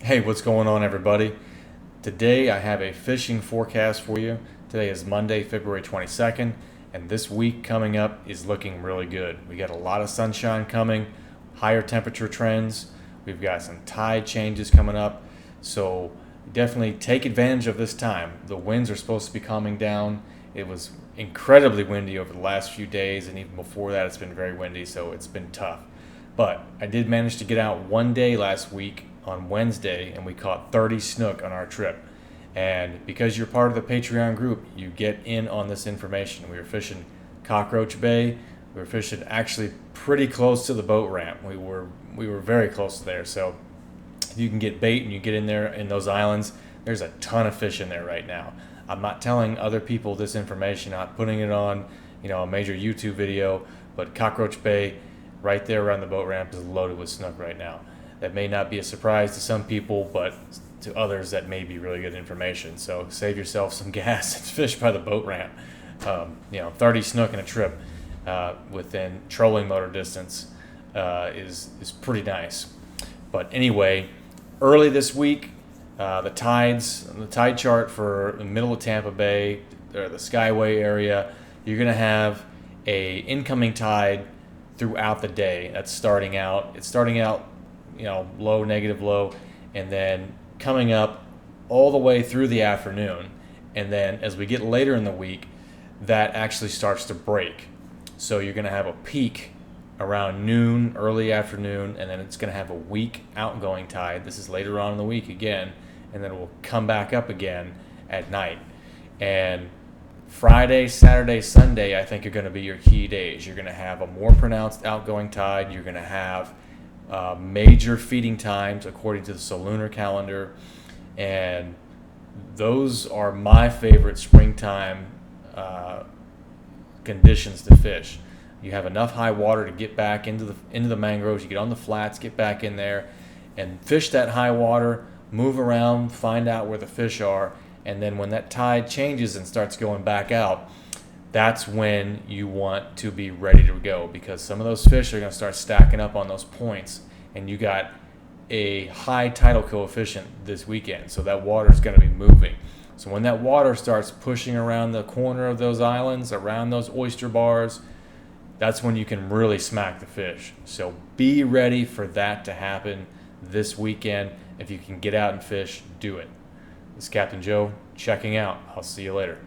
Hey, what's going on, everybody? Today I have a fishing forecast for you. Today is Monday, February 22nd, and this week coming up is looking really good. We got a lot of sunshine coming, higher temperature trends. We've got some tide changes coming up, so definitely take advantage of this time. The winds are supposed to be calming down. It was incredibly windy over the last few days, and even before that, it's been very windy, so it's been tough. But I did manage to get out one day last week on Wednesday, and we caught 30 snook on our trip. And because you're part of the Patreon group, you get in on this information. We were fishing Cockroach Bay. We were fishing actually pretty close to the boat ramp. We were very close there. So if you can get bait and you get in there in those islands, there's a ton of fish in there right now. I'm not telling other people this information, not putting it on, a major YouTube video, but Cockroach Bay, right there around the boat ramp, is loaded with snook right now. That may not be a surprise to some people, but to others that may be really good information. So save yourself some gas and fish by the boat ramp. 30 snook in a trip within trolling motor distance is pretty nice. But anyway, early this week, the tide chart for the middle of Tampa Bay, or the Skyway area, you're going to have a incoming tide throughout the day. It's starting out, low, negative low, and then coming up all the way through the afternoon. And then as we get later in the week, that actually starts to break. So you're going to have a peak around noon, early afternoon, and then it's going to have a weak outgoing tide. This is later on in the week again, and then it will come back up again at night. And Friday, Saturday, Sunday, I think are going to be your key days. You're going to have a more pronounced outgoing tide. You're going to have major feeding times according to the solunar calendar, and those are my favorite springtime conditions to fish. You have enough high water to get back into the mangroves. You get on the flats, get back in there, and fish that high water. Move around, find out where the fish are, and then when that tide changes and starts going back out, that's when you want to be ready to go, because some of those fish are going to start stacking up on those points, and you got a high tidal coefficient this weekend, so that water is going to be moving. So when that water starts pushing around the corner of those islands, around those oyster bars, that's when you can really smack the fish. So be ready for that to happen this weekend. If you can get out and fish, do it. This is Captain Joe checking out. I'll see you later.